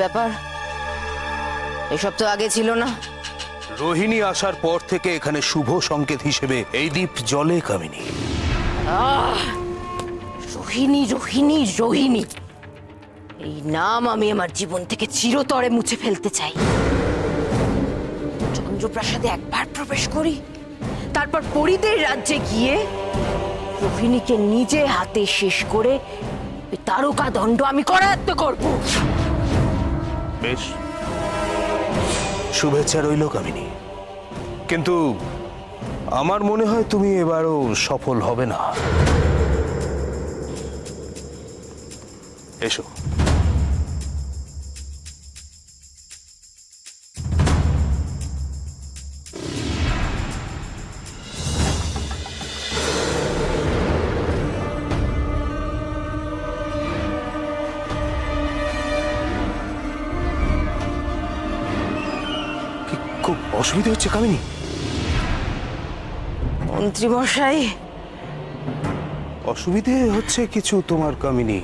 ব্যাপার? এসব তো আগে ছিল না। রোহিণী আসার পর থেকে এখানে শুভ সংকেত হিসেবে এই দ্বীপ জলে, কামিনী। রোহিণী রোহিণী রোহিণী, এই নাম আমি আমার জীবন থেকে চিরতরে মুছে ফেলতে চাই। চন্দ্রপ্রাসাদে একবার প্রবেশ করি, তারপর পরীদের রাজ্যে গিয়ে রোহিণীকে নিজে হাতে শেষ করে ওই তারকা দণ্ড আমি করায়ত্ত করব। বেশ, শুভেচ্ছা রইল কামিনী, কিন্তু আমার মনে হয় তুমি এবারও সফল হবে না। এসো। খুব অসুবিধা হচ্ছে কামিনী? মন্ত্রী মশাই, অসুবিধে হচ্ছে কিছু তোমার কামিনী?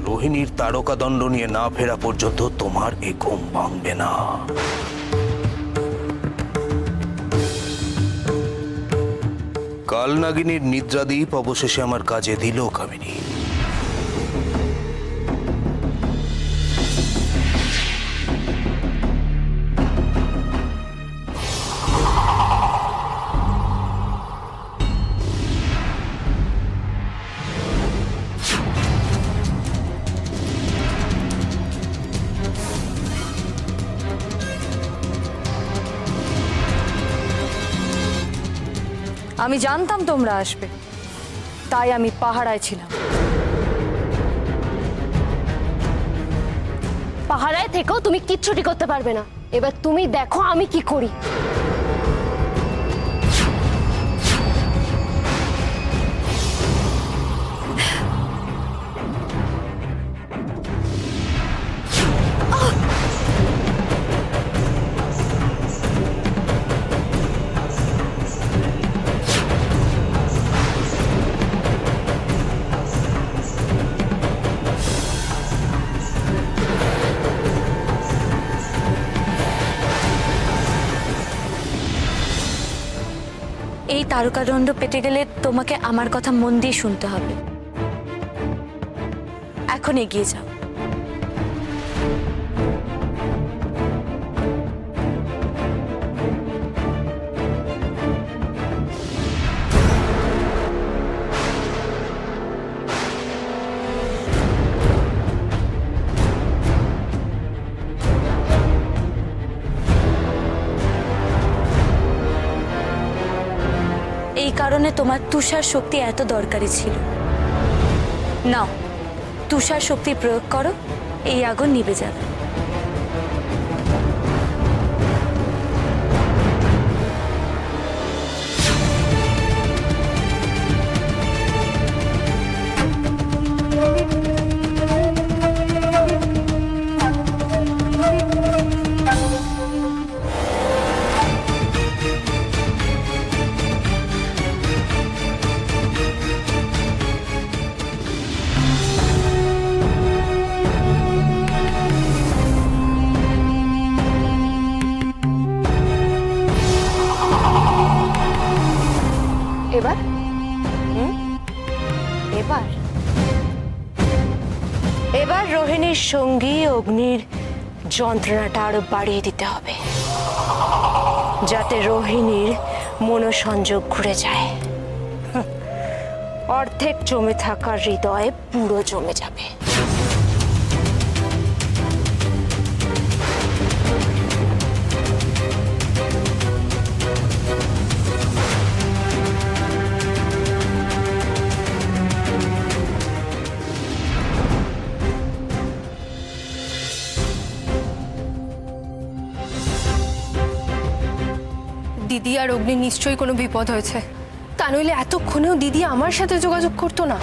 রোহিণীর তারকা দণ্ড নিয়ে না ফেরা পর্যন্ত তোমার এ ঘুম ভাঙবে না। কালনাগিনীর নিদ্রাদ্বীপ অবশেষে আমার কাজে দিল কামিনী। আমি জানতাম তোমরা আসবে, তাই আমি পাহারায় ছিলাম। পাহারায় থেকেও তুমি কিচ্ছুটি করতে পারবে না। এবার তুমি দেখো আমি কি করি। এই তারকাদণ্ড পেতে গেলে তোমাকে আমার কথা মন দিয়ে শুনতে হবে। এখন এগিয়ে যাও। এই কারণে তোমার তুষার শক্তি এত দরকারি ছিল। নাও, তুষার শক্তি প্রয়োগ করো, এই আগুন নিভে যাবে। এবার এবার এবার রোহিণীর সঙ্গী অগ্নির যন্ত্রণাটা আরো বাড়িয়ে দিতে হবে, যাতে রোহিণীর মনোসংযোগ ঘুরে যায়। অর্ধেক জমে থাকা হৃদয়ে পুরো জমে যাবে। দিদি আর অগ্নির নিশ্চয়ই কোনো বিপদ হয়েছে, তা নইলে এতক্ষণেও দিদি আমার সাথে যোগাযোগ করতো না।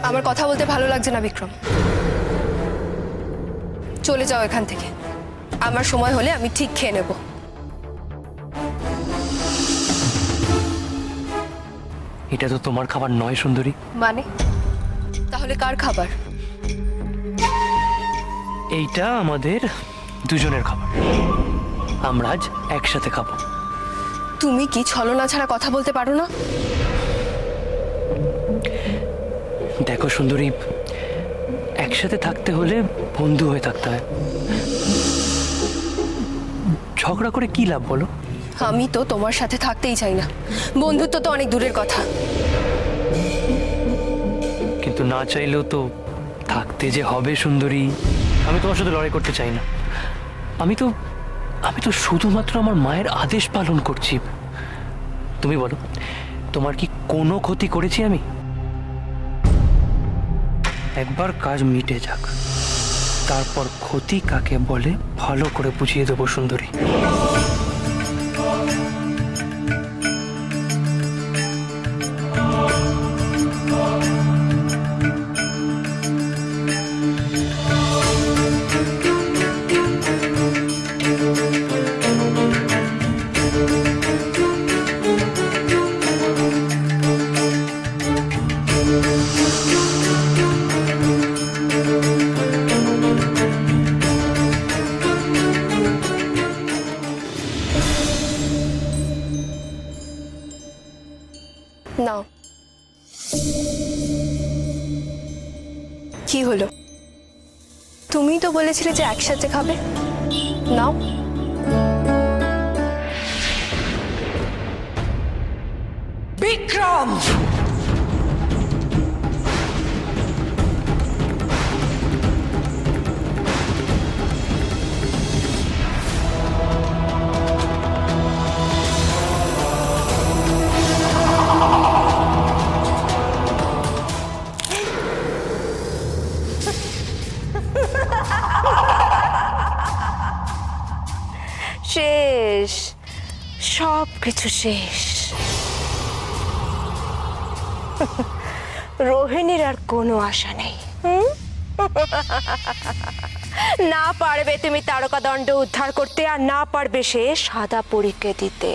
আমার কথা বলতে ভালো লাগছে না বিক্রম, চলে যাও এখান থেকে। আমার সময় হলে আমি ঠিক খেয়ে নেব। এটা তো তোমার খাবার নয় সুন্দরী। মানে তাহলে কার খাবার? এইটা আমাদের দুজনের খাবার, আমরা আজ একসাথে খাবো। তুমি কি ছলনা ছাড়া কথা বলতে পারো না? দেখো সুন্দরী, একসাথে থাকতে হলে বন্ধু হয়ে থাকতে হয়। ঝগড়া করে কি লাভ বলো? আমি তো তোমার সাথে থাকতেই চাই না, বন্ধুত্ব তো অনেক দূরের কথা। কিন্তু না চাইলেও তো থাকতে যে হবে সুন্দরী। আমি তোমার সাথে লড়াই করতে চাই না। আমি তো শুধুমাত্র আমার মায়ের আদেশ পালন করছি। তুমি বলো, তোমার কি কোনো ক্ষতি করেছি আমি? একবার কাজ মিটে যাক, তারপর ক্ষতি কাকে বলে ভালো করে বুঝিয়ে দেবো সুন্দরী। নাও। কি হলো? তুমি তো বলেছিলে যে একসাথে খাবে, নাও। বিক্রম, শেষ, সব কিছু শেষ। রোহিণীর আর কোনো আশা নেই। না পারবে তুমি তারকা দণ্ড উদ্ধার করতে, আর না পারবে সে সাদা পরীকে দিতে।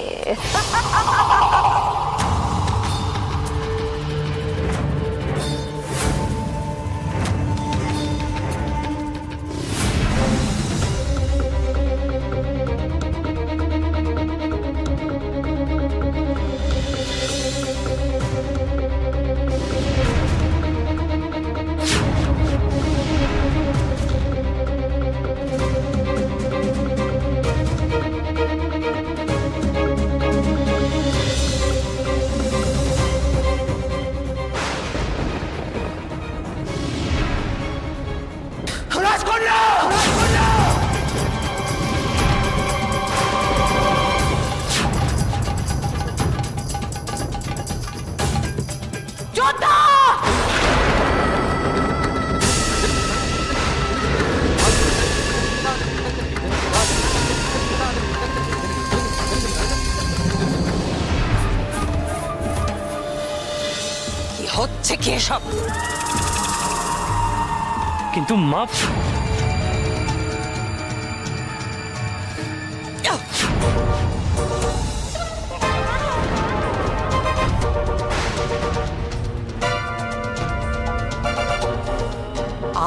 হচ্ছে কি এসব? কিন্তু মা,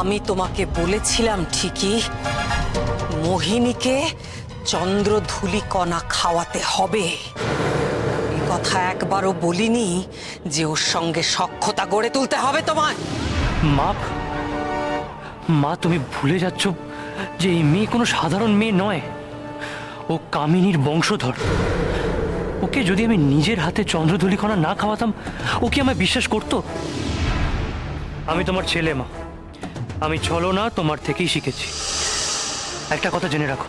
আমি তোমাকে বলেছিলাম ঠিকই, মোহিনীকে চন্দ্রধূলিকণা খাওয়াতে হবে। এই কথা একবারও বলিনি যে ওর সঙ্গে সখ্যতা গড়ে তুলতে হবে তোমায়। মা তুমি ভুলে যাচ্ছ যে এই মেয়ে কোনো সাধারণ মেয়ে নয়। ও কামিনীর বংশধর। ওকে যদি আমি নিজের হাতে চন্দ্রধূলিকণা না খাওয়াতাম, ও কি আমায় বিশ্বাস করতো? আমি তোমার ছেলে মা, আমি ছলনা তোমার থেকেই শিখেছি। একটা কথা জেনে রাখো,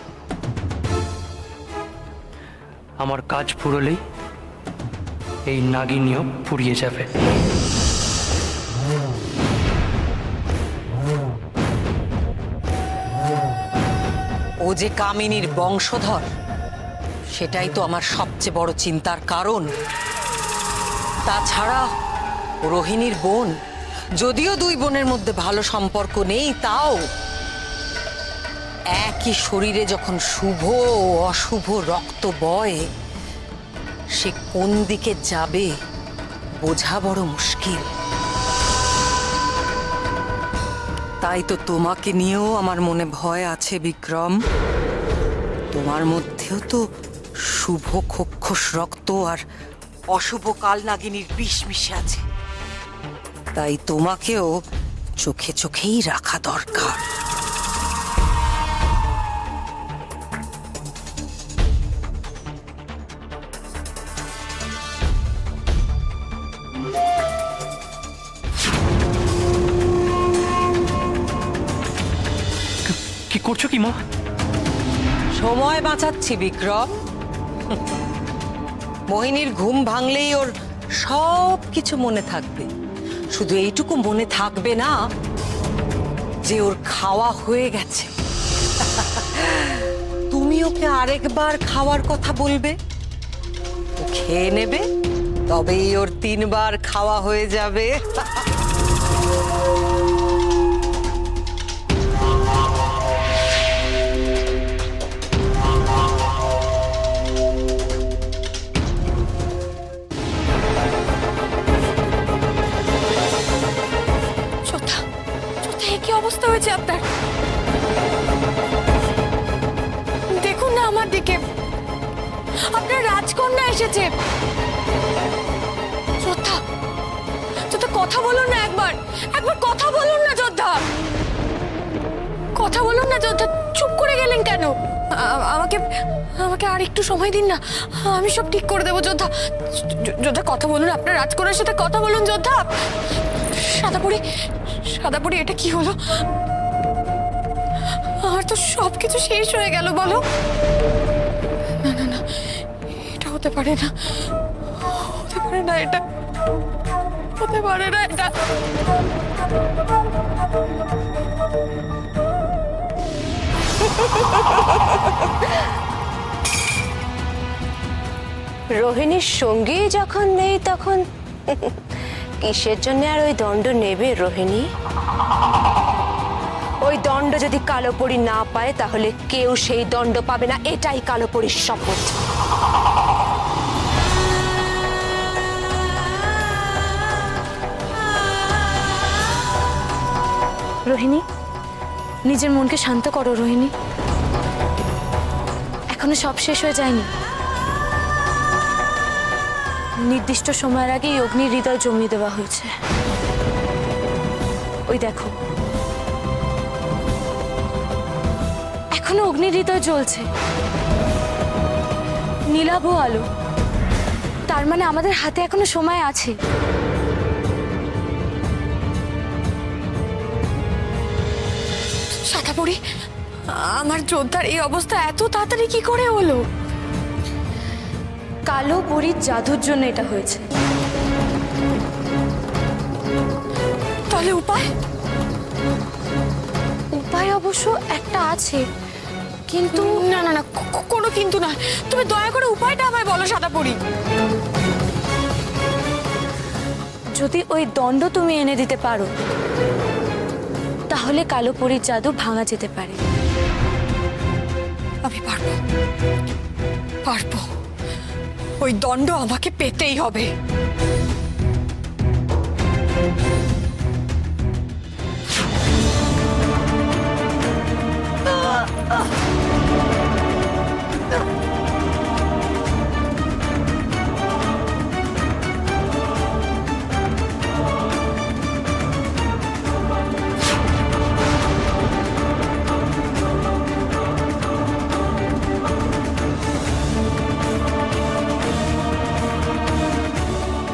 আমার কাজ ফুরলেই এই নাগিনীও ফুরিয়ে যাবে। ও যে কামিনীর বংশধর সেটাই তো আমার সবচেয়ে বড় চিন্তার কারণ। তাছাড়া রোহিণীর বোন, যদিও দুই বোনের মধ্যে ভালো সম্পর্ক নেই, তাও একই শরীরে যখন শুভ ও অশুভ রক্ত বয়, সে কোন দিকে যাবে বোঝা বড় মুশকিল। তাই তো তোমাকে নিয়েও আমার মনে ভয় আছে বিক্রম। তোমার মধ্যেও তো শুভ খক্ষস রক্ত আর অশুভ কালনাগিনীর বিষ মিশে আছে। তাই তোমাকেও চোখে চোখেই রাখা দরকার। কি করছো কি মা? সময় বাঁচাচ্ছি বিক্রম। মোহিনীর ঘুম ভাঙলেই ওর সব কিছু মনে থাকবে। শুধু এইটুকু মনে থাকবে না যে ওর খাওয়া হয়ে গেছে। তুমি ওকে আরেকবার খাওয়ার কথা বলবে, ও খেয়ে নেবে, তবেই ওর 3 বার খাওয়া হয়ে যাবে। কি অবস্থা হয়েছে আপনার? দেখুন না আমার দিকে, আপনার রাজকন্যা এসেছে। যোদ্ধা, যোদ্ধা কথা বলুন না, একবার কথা বলুন না যোদ্ধা, কথা বলুন না যোদ্ধা। চুপ করে গেলেন কেন? আমাকে আমাকে আর একটু সময় দিন না, আমি সব ঠিক করে দেবো। যোদ্ধা, যোদ্ধা কথা বলুন, আপনার রাজকন্যার সাথে কথা বলুন যোদ্ধা। সাদাপুরি, সাদাপুরি, এটা কি হলো? আমার তো সবকিছু শেষ হয়ে গেল। বলো না, না না, এটা হতে পারে না, হতে পারে না, এটা হতে পারে না, এটা। রোহিণীর সঙ্গী যখন নেই তখন কিসের জন্য আর ওই দণ্ড নেবে রোহিণী? ওই দণ্ড যদি কালোপরি না পায় তাহলে কেউ সেই দণ্ড পাবে না, এটাই কালোপরির শপথ। রোহিণী, নিজের মনকে শান্ত করো রোহিণী, এখনো সব শেষ হয়ে যায়নি। নির্দিষ্ট সময়ের আগেই অগ্নির হৃদয় জমিয়ে দেওয়া হয়েছে। ওই দেখো, এখনো অগ্নির হৃদয় জ্বলছে, নীলাভ আলো। তার মানে আমাদের হাতে এখনো সময় আছে। সাদাপুরি, আমার যোদ্ধার এই অবস্থা এত তাড়াতাড়ি কি করে হলো? কালো পরীর জাদুর জন্য এটা হয়েছে। তাহলে উপায়? উপায় অবশ্য একটা আছে, কিন্তু না না না, কোনো কিন্তু না। তুমি দয়া করে উপায়টা আমায় বলো সাদাপুরি। যদি ওই দণ্ড তুমি এনে দিতে পারো তাহলে কালো পরীর জাদু ভাঙা যেতে পারে। আমি পারবো, পারবো। ওই দণ্ড আমাকে পেতেই হবে।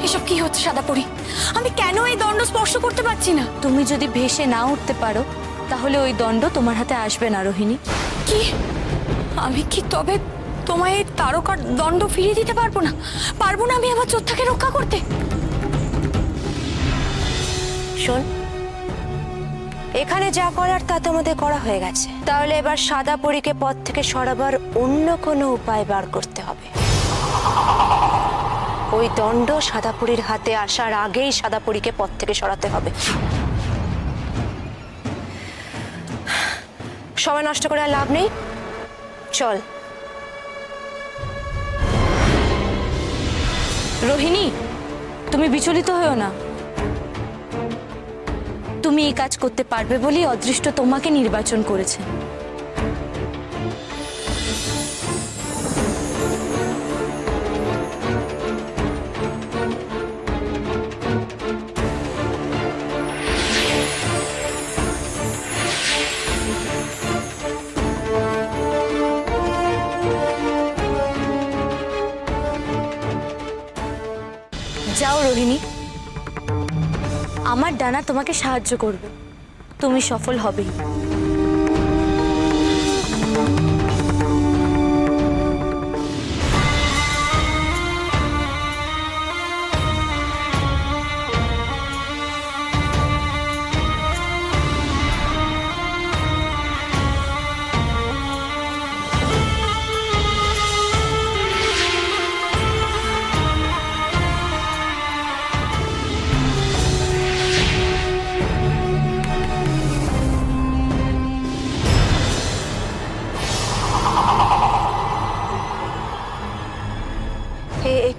এসব কি হচ্ছে সাদাপুরি? আমি কেন এই দণ্ড স্পর্শ করতে পারছি না? তুমি যদি ভেসে না উঠতে পারো তাহলে ওই দণ্ড তোমার হাতে আসবে না রোহিণী। কি? আমি কি তবে তোমায় এই তারকার দণ্ড ফিরিয়ে দিতে পারবো না? পারবো না আমি আমার যোদ্ধাকে রক্ষা করতে? শোন, এখানে যা করার তা তোমাদের করা হয়ে গেছে, তাহলে এবার সাদা পরীকে পথ থেকে সরাবার অন্য কোনো উপায় বার করতে হবে। ওই দণ্ড সাদা পরীর হাতে আসার আগেই সাদা পরীকে পথ থেকে সরাতে হবে। সময় নষ্ট করে আর লাভ নেই, চল। রোহিণী, তুমি বিচলিত হও না। তুমি এই কাজ করতে পারবে বলেই অদৃষ্ট তোমাকে নির্বাচন করেছে। যাও রোহিণী, আমার ডানা তোমাকে সাহায্য করবে, তুমি সফল হবেই।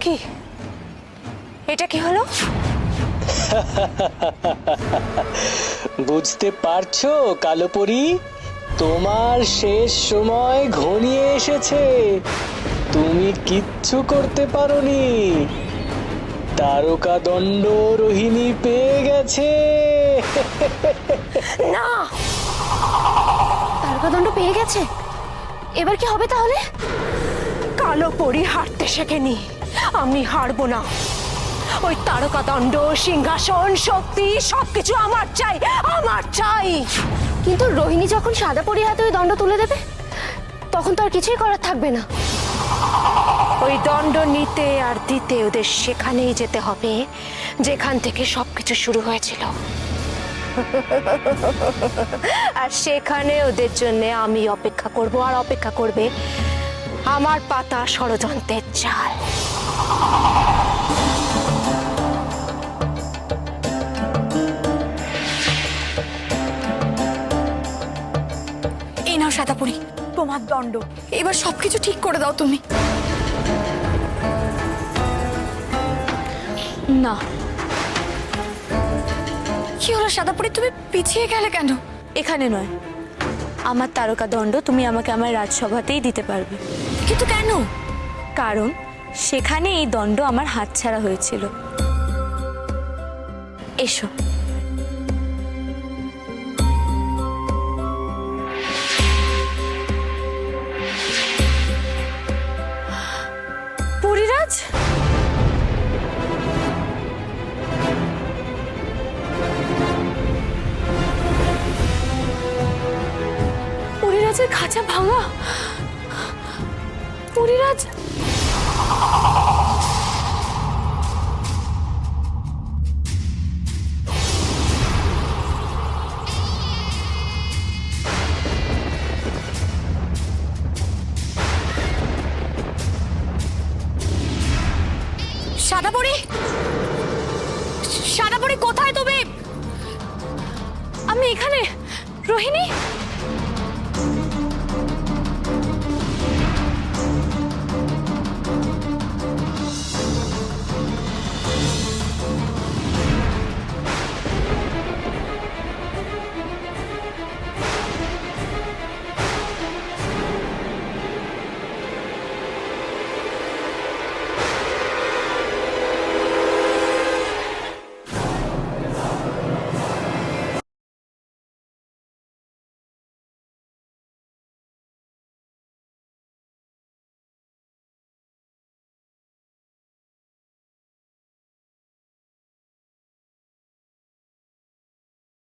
কি এটা কি হলো? বুঝতে পারছো কালোপরি, তোমার শেষ সময় ঘনিয়ে এসেছে। তুমি কিচ্ছু করতে পারোনি। তারকা দণ্ড রোহিণী পেয়ে গেছে। না, তারকাদণ্ড পেয়ে গেছে, এবার কি হবে তাহলে? কালো পরী হারতে শেখেনি, আমি হারবো না। ওই তারকা দণ্ড, সিংহাসন, শক্তি সবকিছু আমার চাই, আমার চাই। কিন্তু রোহিণী যখন সাদা পরীর হাতে ওই দণ্ড তুলে দেবে, তখন তো আর কিছুই করার থাকবে না। ওই দণ্ড নিতে আর দিতে ওদের সেখানেই যেতে হবে যেখান থেকে সবকিছু শুরু হয়েছিল। আর সেখানে ওদের জন্য আমি অপেক্ষা করব, আর অপেক্ষা করবে আমার পাতা ষড়যন্ত্রের চাল। এই নাও সাদা পরী, তোমার দণ্ড। এবার সবকিছু ঠিক করে দাও তুমি। না, কি হলো সাদা পরী, তুমি পিছিয়ে গেলে কেন? এখানে নয়, আমার তারকা দণ্ড তুমি আমাকে আমার রাজসভাতেই দিতে পারবে। কিন্তু কেন? কারণ সেখানে এই দণ্ড আমার হাতছাড়া হয়েছিল। এসো। পরিরাজ, পরিরাজের খাঁচা ভাঙা। পরিরাজ, সাদা পরী, সাদা পরী কোথায় তুমি? আমি এখানে। রোহিণী,